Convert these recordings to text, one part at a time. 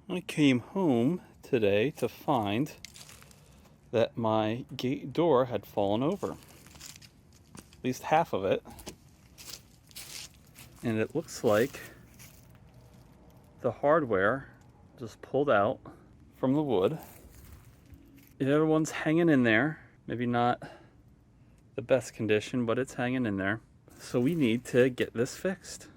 I came home today to find that my gate door had fallen over. At least half of it. And it looks like the hardware just pulled out from the wood. The other one's hanging in there. Maybe not the best condition, but it's hanging in there. So we need to get this fixed.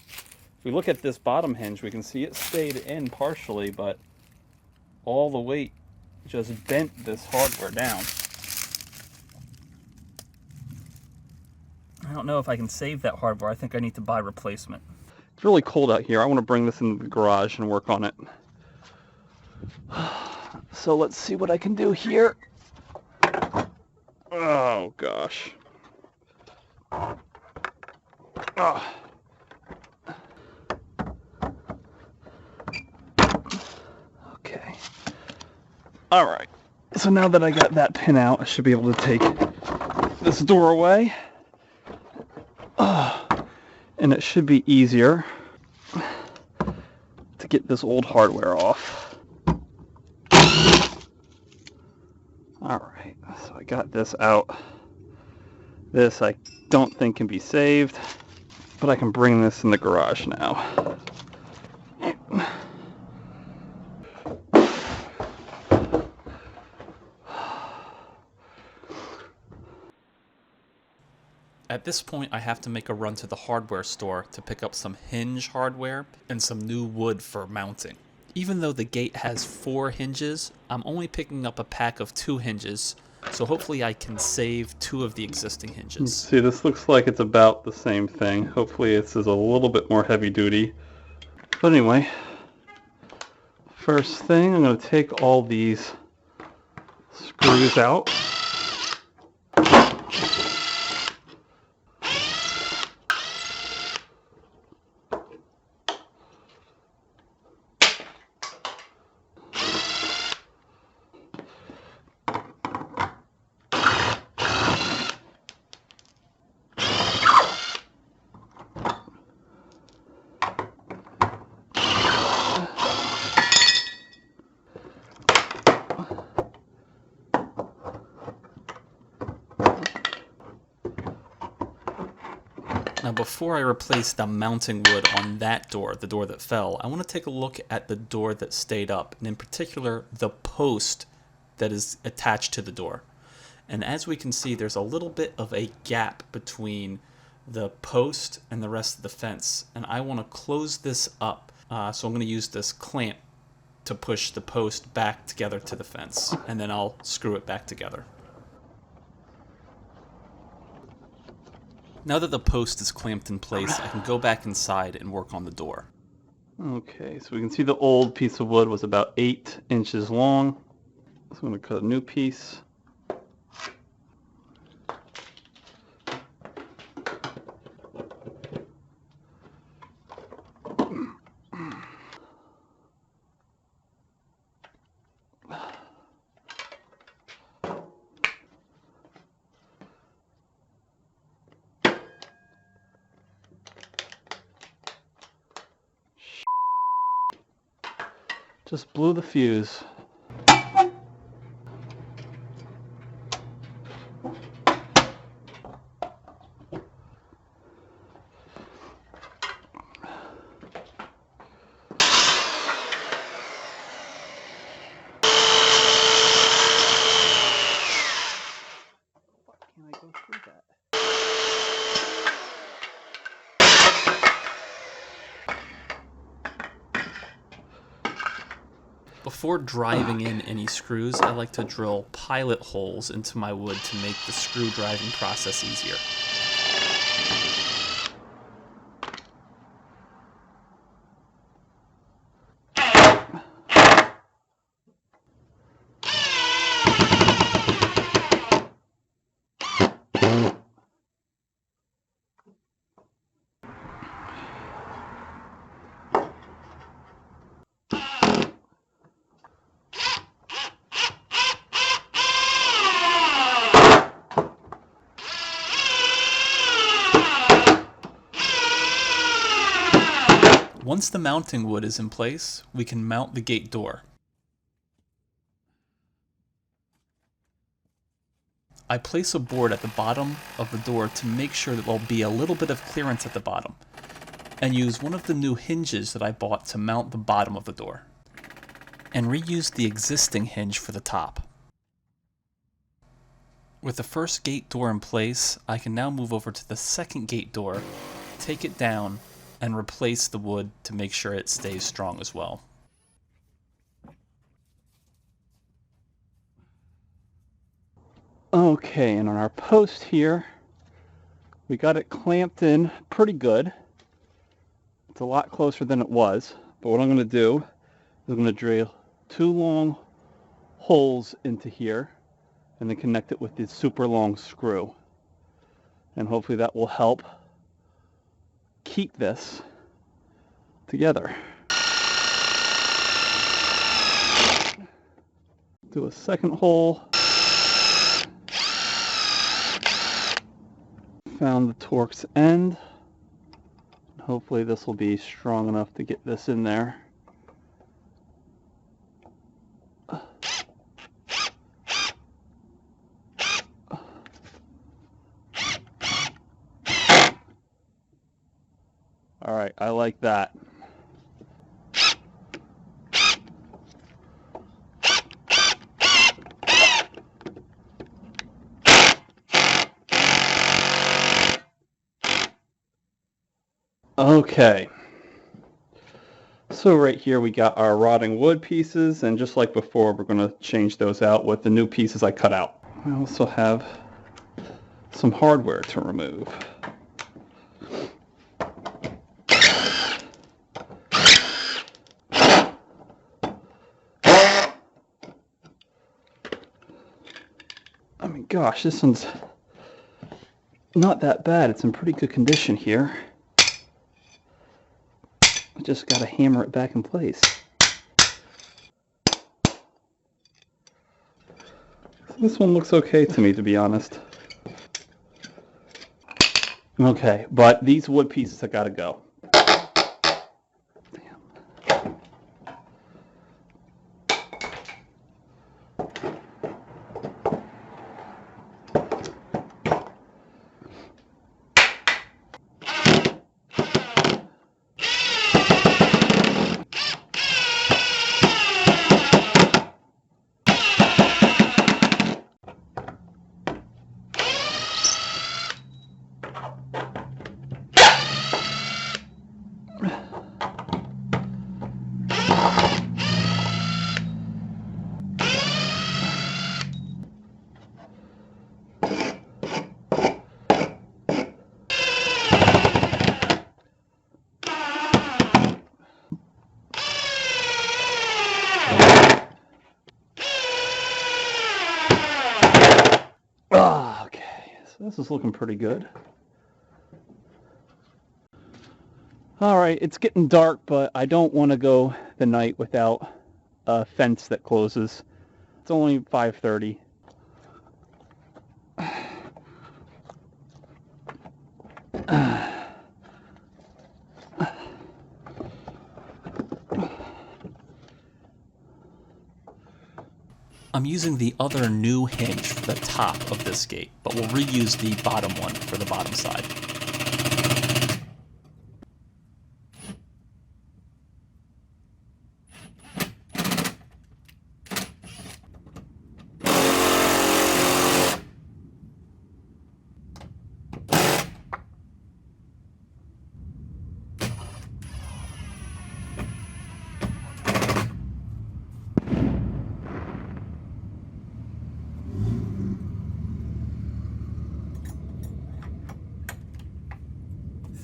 If we look at this bottom hinge, we can see it stayed in partially, but all the weight just bent this hardware down. I don't know if I can save that hardware. I think I need to buy replacement. It's really cold out here. I want to bring this into the garage and work on it. So let's see what I can do here. Oh gosh. Oh. Okay. All right. So now that I got that pin out, I should be able to take this door away. And it should be easier to get this old hardware off. Alright, so I got this out. This I don't think can be saved, but I can bring this in the garage now. At this point, I have to make a run to the hardware store to pick up some hinge hardware and some new wood for mounting. Even though the gate has 4 hinges, I'm only picking up a pack of 2 hinges, so hopefully I can save 2 of the existing hinges. See, this looks like it's about the same thing. Hopefully this is a little bit more heavy duty. But anyway, first thing, I'm going to take all these screws out. Now before I replace the mounting wood on that door, the door that fell, I want to take a look at the door that stayed up, and in particular the post that is attached to the door. And as we can see, there's a little bit of a gap between the post and the rest of the fence, and I want to close this up. So I'm going to use this clamp to push the post back together to the fence, and then I'll screw it back together. Now that the post is clamped in place, I can go back inside and work on the door. Okay, so we can see the old piece of wood was about 8 inches long. So I'm going to cut a new piece. Just blew the fuse. Can I go through that? Before driving in any screws, I like to drill pilot holes into my wood to make the screw driving process easier. Once the mounting wood is in place, we can mount the gate door. I place a board at the bottom of the door to make sure that there'll be a little bit of clearance at the bottom, and use one of the new hinges that I bought to mount the bottom of the door, and reuse the existing hinge for the top. With the first gate door in place, I can now move over to the second gate door, take it down, and replace the wood to make sure it stays strong as well. Okay, and on our post here, we got it clamped in pretty good. It's a lot closer than it was, but what I'm going to do is I'm going to drill 2 long holes into here and then connect it with this super long screw. And hopefully that will help keep this together. Do a second hole. Found the Torx end. Hopefully this will be strong enough to get this in there. All right, I like that. Okay, so right here we got our rotting wood pieces, and just like before, we're going to change those out with the new pieces I cut out. I also have some hardware to remove. I mean, gosh, this one's not that bad. It's in pretty good condition here. I just got to hammer it back in place. This one looks okay to me, to be honest. Okay, but these wood pieces have got to go. Okay, so this is looking pretty good. Alright, it's getting dark, but I don't want to go the night without a fence that closes. It's only 5:30. I'm using the other new hinge for the top of this gate, but we'll reuse the bottom one for the bottom side.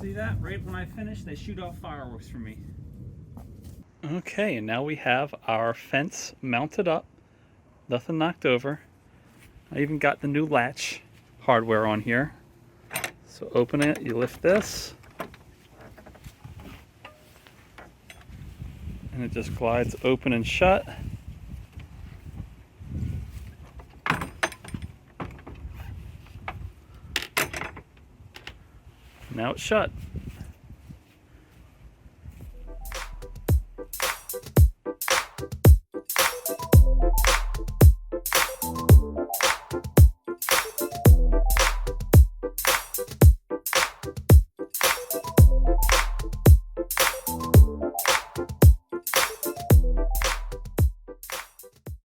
See that? Right when I finish, they shoot off fireworks for me. Okay, and now we have our fence mounted up. Nothing knocked over. I even got the new latch hardware on here. So open it, you lift this, and it just glides open and shut. Now it's shut.